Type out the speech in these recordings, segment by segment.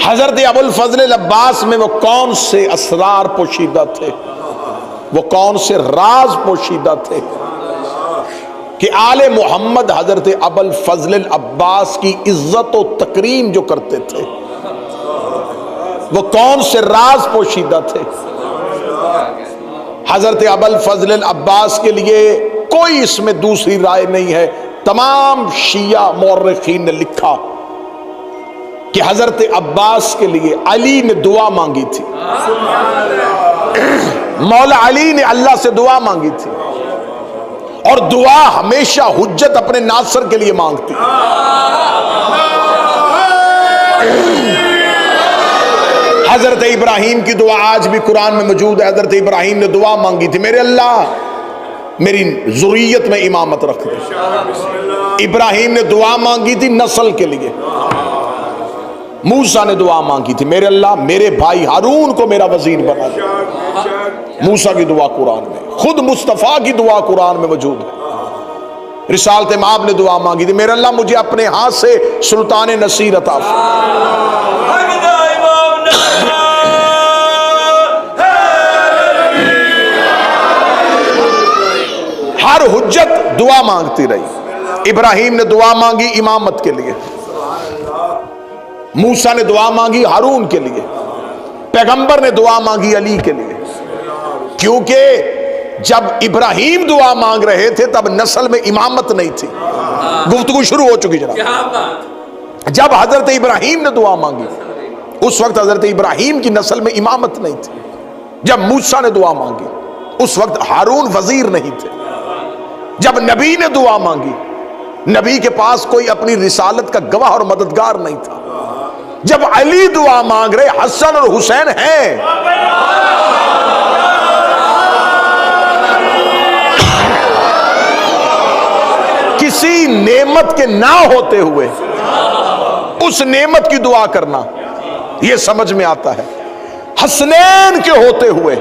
حضرت ابو الفضل العباس میں وہ کون سے اسرار پوشیدہ تھے، وہ کون سے راز پوشیدہ تھے کہ آل محمد حضرت ابو الفضل العباس کی عزت و تکریم جو کرتے تھے، وہ کون سے راز پوشیدہ تھے۔ حضرت ابو الفضل العباس کے لیے کوئی اس میں دوسری رائے نہیں ہے۔ تمام شیعہ مورخین نے لکھا کہ حضرت عباس کے لیے علی نے دعا مانگی تھی، مولا علی نے اللہ سے دعا مانگی تھی، اور دعا ہمیشہ حجت اپنے ناصر کے لیے مانگتی۔ حضرت ابراہیم کی دعا آج بھی قرآن میں موجود ہے۔ حضرت ابراہیم نے دعا مانگی تھی، میرے اللہ میری ذریت میں امامت رکھ دے۔ ابراہیم نے دعا مانگی تھی نسل کے لیے۔ موسیٰ نے دعا مانگی تھی، میرے اللہ میرے بھائی ہارون کو میرا وزیر بنا دے۔ موسیٰ کی دعا قرآن میں، خود مصطفیٰ کی دعا قرآن میں موجود ہے۔ رسالت مآب نے دعا مانگی تھی، میرے اللہ مجھے اپنے ہاتھ سے سلطان نصیر عطا فرما۔ ہر حجت دعا مانگتی رہی۔ ابراہیم نے دعا مانگی امامت کے لیے، موسیٰ نے دعا مانگی ہارون کے لیے، پیغمبر نے دعا مانگی علی کے لیے، کیونکہ جب ابراہیم دعا مانگ رہے تھے تب نسل میں امامت نہیں تھی۔ گفتگو شروع ہو چکی جناب۔ جب حضرت ابراہیم نے دعا مانگی اس وقت حضرت ابراہیم کی نسل میں امامت نہیں تھی۔ جب موسیٰ نے دعا مانگی اس وقت ہارون وزیر نہیں تھے۔ جب نبی نے دعا مانگی نبی کے پاس کوئی اپنی رسالت کا گواہ اور مددگار نہیں تھا۔ جب علی دعا مانگ رہے حسن اور حسین ہیں۔ کسی نعمت کے نہ ہوتے ہوئے اس نعمت کی دعا کرنا یہ سمجھ میں آتا ہے، حسنین کے ہوتے ہوئے۔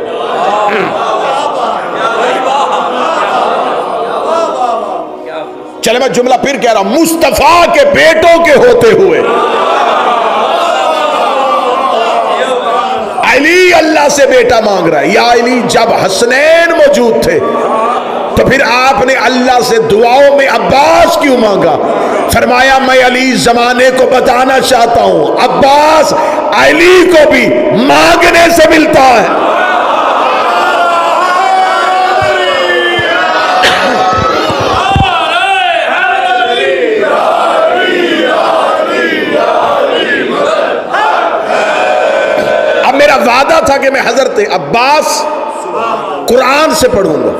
چلے میں جملہ پھر کہہ رہا ہوں، مصطفیٰ کے بیٹوں کے ہوتے ہوئے علی اللہ سے بیٹا مانگ رہا ہے۔ یا علی جب حسنین موجود تھے تو پھر آپ نے اللہ سے دعاؤں میں عباس کیوں مانگا؟ فرمایا میں علی زمانے کو بتانا چاہتا ہوں عباس علی کو بھی مانگنے سے ملتا ہے۔ میرا وعدہ تھا کہ میں حضرت عباس قرآن سے پڑھوں گا۔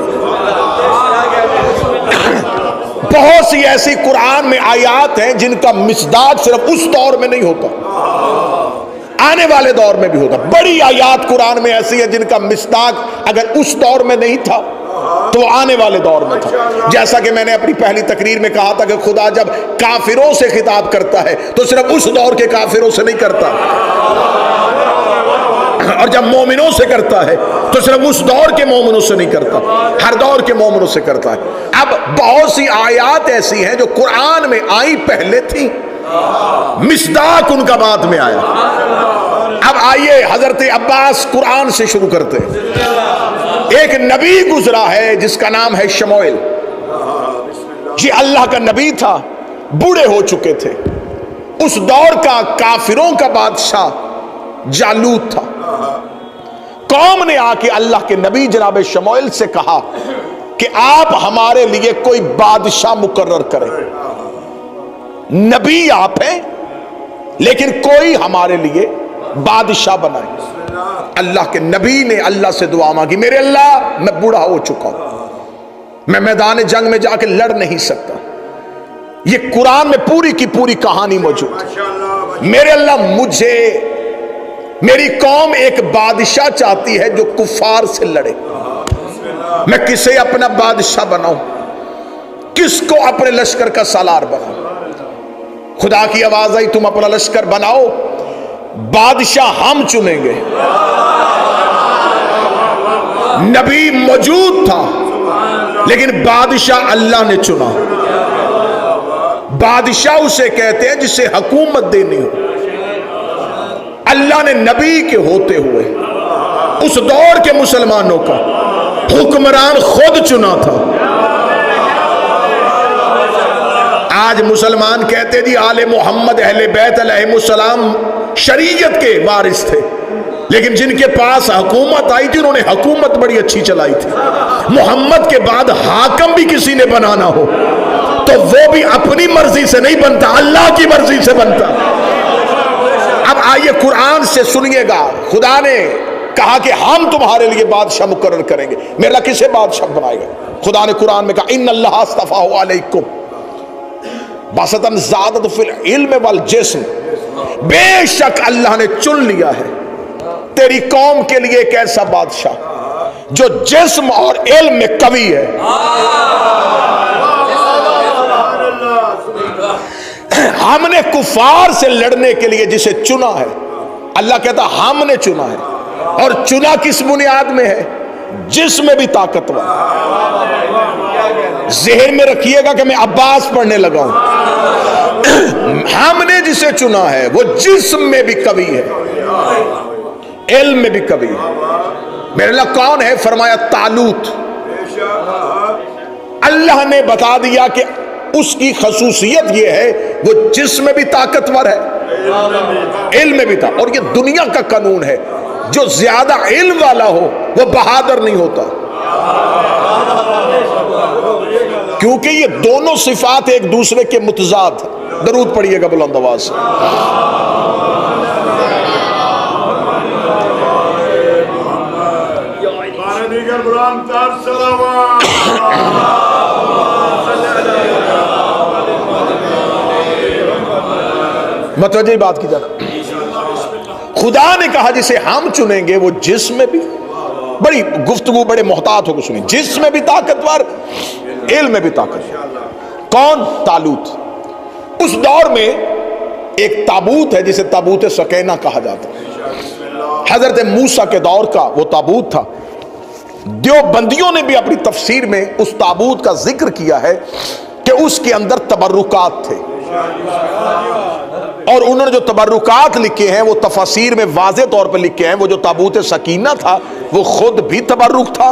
بہت سی ایسی قرآن میں آیات ہیں جن کا مصداق صرف اس دور میں نہیں ہوتا، آنے والے دور میں بھی ہوتا۔ بڑی آیات قرآن میں ایسی ہیں جن کا مصداق اگر اس دور میں نہیں تھا تو وہ آنے والے دور میں تھا۔ جیسا کہ میں نے اپنی پہلی تقریر میں کہا تھا کہ خدا جب کافروں سے خطاب کرتا ہے تو صرف اس دور کے کافروں سے نہیں کرتا، اور جب مومنوں سے کرتا ہے تو صرف اس دور کے مومنوں سے نہیں کرتا، ہر دور کے مومنوں سے کرتا ہے۔ اب بہت سی آیات ایسی ہیں جو قرآن میں آئی پہلے تھی، مصداق ان کا بعد میں آیا۔ اب آئیے حضرت عباس قرآن سے شروع کرتے ہیں۔ ایک نبی گزرا ہے جس کا نام ہے شموئیل۔ یہ اللہ کا نبی تھا، بوڑھے ہو چکے تھے۔ اس دور کا کافروں کا بادشاہ جالوت تھا۔ قوم نے آ کے اللہ کے نبی جناب شموئیل سے کہا کہ آپ ہمارے لیے کوئی بادشاہ مقرر کریں۔ نبی آپ ہیں لیکن کوئی ہمارے لیے بادشاہ بنائے۔ اللہ کے نبی نے اللہ سے دعا مانگی، میرے اللہ میں بوڑھا ہو چکا ہوں، میں میدان جنگ میں جا کے لڑ نہیں سکتا۔ یہ قرآن میں پوری کی پوری کہانی موجود ہے۔ میرے اللہ مجھے میری قوم ایک بادشاہ چاہتی ہے جو کفار سے لڑے، میں کسے اپنا بادشاہ بناؤں، کس کو اپنے لشکر کا سالار بناؤں؟ خدا کی آواز آئی تم اپنا لشکر بناؤ، بادشاہ ہم چنیں گے۔ نبی موجود تھا لیکن بادشاہ اللہ نے چنا۔ بادشاہ اسے کہتے ہیں جسے حکومت دینی ہو۔ اللہ نے نبی کے ہوتے ہوئے اس دور کے مسلمانوں کا حکمران خود چنا تھا. آج مسلمان کہتے جی آل محمد اہل بیت علیہ السلام شریعت کے وارث تھے، لیکن جن کے پاس حکومت آئی تھی انہوں نے حکومت بڑی اچھی چلائی تھی. محمد کے بعد حاکم بھی کسی نے بنانا ہو تو وہ بھی اپنی مرضی سے نہیں بنتا، اللہ کی مرضی سے بنتا. اب آئیے قرآن سے سنیے گا. خدا نے کہا کہ ہم تمہارے لیے بادشاہ مقرر کریں گے. میرے اللہ کسے بادشاہ بنائے گا؟ خدا نے قرآن میں کہا ان اللہ اصطفیٰ علیکم بسطن زادت فی العلم والجسم، بے شک اللہ نے چن لیا ہے تیری قوم کے لیے ایک ایسا بادشاہ جو جسم اور علم میں قوی ہے. ہم نے کفار سے لڑنے کے لیے جسے چنا ہے، اللہ کہتا ہم نے چنا ہے. اور چنا کس بنیاد میں ہے؟ جسم میں بھی طاقتور. ذہن میں رکھیے گا کہ میں عباس پڑھنے لگا ہوں. ہم نے جسے چنا ہے وہ جسم میں بھی قوی ہے، علم میں بھی قوی ہے. میرے اللہ کون ہے؟ فرمایا طالوت. اللہ نے بتا دیا کہ اس کی خصوصیت یہ ہے وہ جسم میں بھی طاقتور ہے، علم میں بھی تھا. اور یہ دنیا کا قانون ہے، جو زیادہ علم والا ہو وہ بہادر نہیں ہوتا، کیونکہ یہ دونوں صفات ایک دوسرے کے متضاد ہیں. درود پڑھیے گا بلند آواز سے. متوجہ بات کی جانا. خدا نے کہا جسے ہم چنیں گے وہ جسم میں بھی، بڑی گفتگو بڑے محتاط ہو کے سنیں، جسم میں بھی طاقتور، علم میں بھی طاقتور. کون؟ طالوت. اس دور میں ایک تابوت ہے جسے تابوت سکینہ کہا جاتا ہے. حضرت موسیٰ کے دور کا وہ تابوت تھا. دیوبندیوں نے بھی اپنی تفسیر میں اس تابوت کا ذکر کیا ہے کہ اس کے اندر تبرکات تھے، اور انہوں نے جو تبرکات لکھے ہیں وہ تفاسیر میں واضح طور پر لکھے ہیں. وہ جو تابوت سکینہ تھا وہ خود بھی تبرک تھا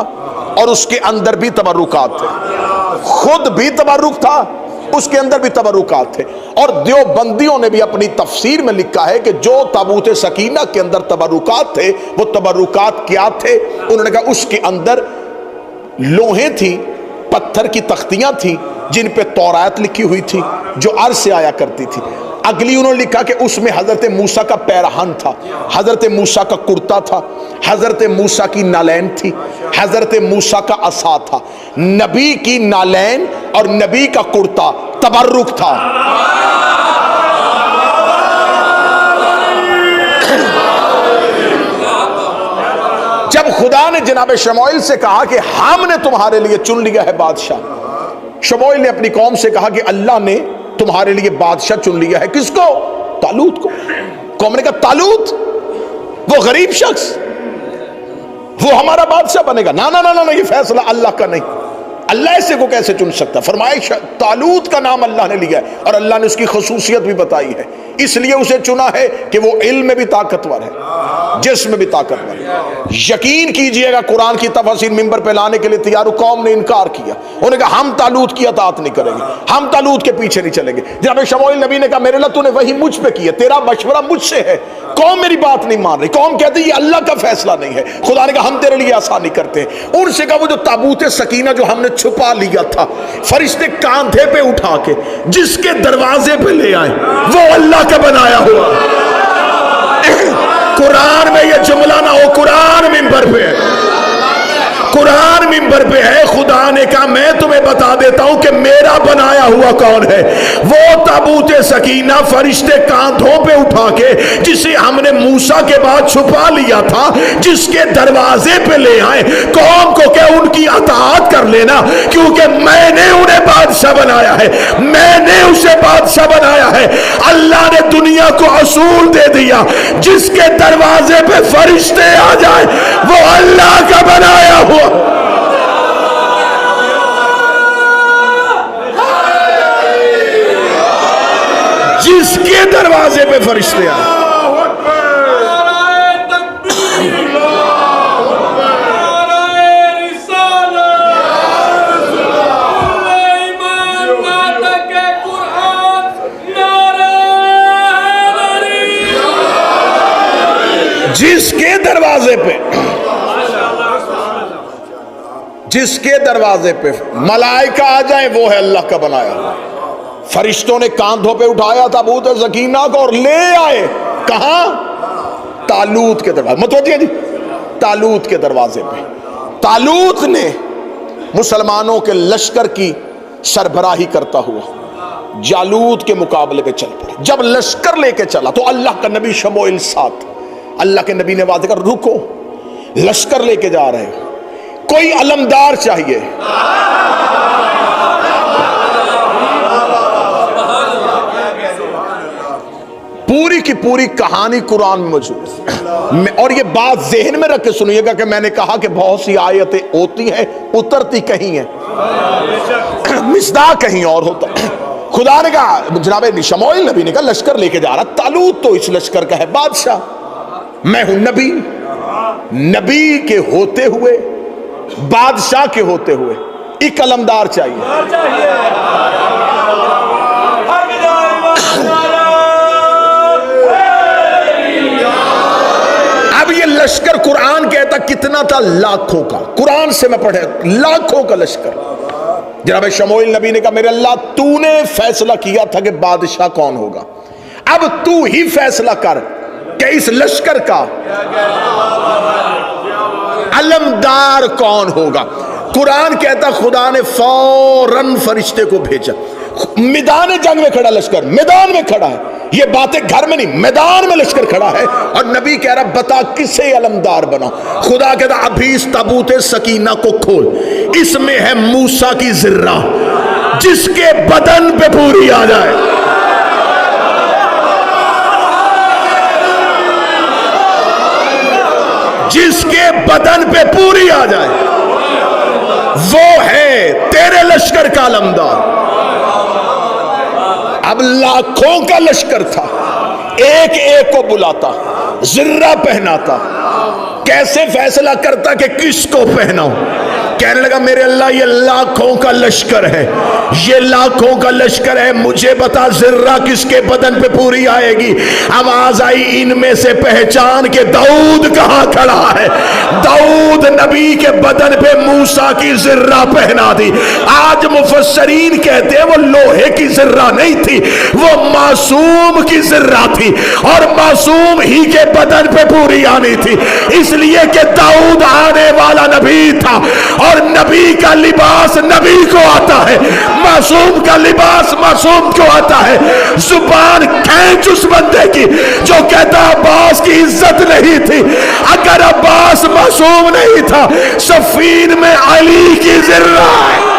اور اس کے اندر بھی تبرکات تھے. خود بھی تبرک تھا، اس کے اندر بھی تبرکات تھے. اور دیوبندیوں نے بھی اپنی تفسیر میں لکھا ہے کہ جو تابوت سکینہ کے اندر تبرکات تھے وہ تبرکات کیا تھے؟ انہوں نے کہا اس کے اندر لوہے تھی، پتھر کی تختیاں تھی جن پہ تورات لکھی ہوئی تھی جو عرش سے آیا کرتی تھی. اگلی انہوں نے لکھا کہ اس میں حضرت موسیٰ کا پیرہن تھا، حضرت موسیٰ کا کرتا تھا، حضرت موسیٰ کی نالین تھی، حضرت موسیٰ کا عصا تھا. نبی کی نالین اور نبی کا کرتا تبرک تھا. جب خدا نے جناب شموئیل سے کہا کہ ہم نے تمہارے لیے چن لیا ہے بادشاہ، شموئیل نے اپنی قوم سے کہا کہ اللہ نے تمہارے لیے بادشاہ چن لیا ہے. کس کو؟ طالوت کو. قوم نے کہا طالوت وہ غریب شخص وہ ہمارا بادشاہ بنے گا؟ نا نا نا نا، یہ فیصلہ اللہ کا نہیں. اللہ ایسے کو کیسے چن سکتا؟ فرمایا طالوت کا نام اللہ نے لیا ہے اور اللہ نے اس کی خصوصیت بھی بتائی ہے. اس لیے اسے چنا ہے کہ وہ علم میں بھی طاقتور ہے، جسم میں بھی طاقتور ہے. یقین کیجئے گا قرآن کی تفاسیر ممبر پہ لانے کے لیے تیار قوم نے انکار کیا. انہوں نے کہا ہم طالوت کی اطاعت نہیں کریں گے، ہم طالوت کے پیچھے نہیں چلیں گے. جناب شموئیل نبی نے کہا میرے اللہ تو نے وہی مجھ پہ کی ہے، تیرا مشورہ مجھ سے ہے. قوم میری بات نہیں مان رہی. قوم کہتی ہے یہ اللہ کا فیصلہ نہیں ہے. خدا نے کہا ہم تیرے لیے آسانی کرتے ہیں. ان سے کہا وہ جو تابوت سکینہ جو ہم نے چھپا لیا تھا، فرشتے کاندھے پہ اٹھا کے جس کے دروازے پہ لے آئے وہ اللہ کا بنایا ہوا. قرآن میں یہ جملہ نہ ہو، قرآن ممبر پہ ہے، قرآن ممبر پہ ہے. خدا نے کہا میں تمہیں بتا دیتا ہوں کہ میرا بنایا ہوا کون ہے. وہ تابوت سکینہ فرشتے کاندھوں پہ اٹھا کے جسے ہم نے موسیٰ کے بعد چھپا لیا تھا، جس کے دروازے پہ لے آئے. قوم کو کہ ان کی اطاعت کر لینا کیونکہ میں نے انہیں بادشاہ بنایا ہے، میں نے اسے بادشاہ بنایا ہے. اللہ نے دنیا کو اصول دے دیا، جس کے دروازے پہ فرشتے آ جائیں وہ اللہ کا بنایا ہوا. جس کے دروازے پہ فرشتے آئے جس کے دروازے پہ ملائکہ آ جائیں وہ ہے اللہ کا بنایا. فرشتوں نے کاندھوں پہ اٹھایا تھا تابوت سکینہ کو اور لے آئے کہاں؟ طالوت کے دروازے. متوجہ جی، طالوت کے دروازے پہ. طالوت نے مسلمانوں کے لشکر کی سربراہی کرتا ہوا جالوت کے مقابلے پہ چل پڑے. جب لشکر لے کے چلا تو اللہ کا نبی شموئیل ساتھ. اللہ کے نبی نے واضح کر رکو، لشکر لے کے جا رہے ہو، کوئی علمدار چاہیے. پوری کی پوری کہانی قرآن میں موجود ہے. اور یہ بات ذہن میں رکھ کے سنیے گا کہ میں نے کہا کہ بہت سی آیتیں ہوتی ہیں اترتی کہیں ہیں، مصداق کہیں اور ہوتا ہے. خدا نے کہا، جناب شموئیل نبی نے کہا لشکر لے کے جا رہا. طالوت تو اس لشکر کا ہے بادشاہ، میں ہوں نبی. نبی کے ہوتے ہوئے، بادشاہ کے ہوتے ہوئے ایک علمدار چاہیے. اب یہ لشکر قرآن کہتا کتنا تھا؟ لاکھوں کا. قرآن سے میں پڑھے لاکھوں کا لشکر. جناب شموئیل نبی نے کہا میرے اللہ تو نے فیصلہ کیا تھا کہ بادشاہ کون ہوگا، اب تو ہی فیصلہ کر کہ اس لشکر کا علمدار کون ہوگا. قرآن کہتا خدا نے فوراً فرشتے کو بھیجا. میدان جنگ میں کھڑا لشکر، میدان میں کھڑا ہے. یہ باتیں گھر میں نہیں، میدان میں لشکر کھڑا ہے. اور نبی کہہ رہا بتا کسے علمدار بنا. خدا کہتا ابھی اس تابوت سکینہ کو کھول، اس میں ہے موسیٰ کی ذرہ جس کے بدن پہ پوری آ جائے. جس کے بدن پہ پوری آ جائے وہ ہے تیرے لشکر کا علمدار. اب لاکھوں کا لشکر تھا، ایک ایک کو بلاتا، ذرہ پہناتا. کیسے فیصلہ کرتا کہ کس کو پہناؤں؟ کہنے لگا میرے اللہ یہ لاکھوں کا لشکر ہے، یہ لاکھوں کا لشکر ہے، مجھے بتا ذرہ کس کے بدن پہ پوری آئے گی. آواز آئی ان میں سے پہچان کہ داؤد کہاں کھڑا ہے. داؤد نبی کے بدن پہ موسیٰ کی ذرہ پہنا دی. آج مفسرین کہتے ہیں وہ لوہے کی ذرہ نہیں تھی، وہ معصوم کی ذرہ تھی، اور معصوم ہی کے بدن پہ پوری آنی تھی. اس لیے کہ داؤد آنے والا نبی تھا، اور نبی کا لباس نبی کو آتا ہے، معصوم کا لباس معصوم کو آتا ہے. زبان کھینچ اس بندے کی جو کہتا عباس کی عزت نہیں تھی. اگر عباس معصوم نہیں تھا، صفین میں علی کی ذرہ ہے.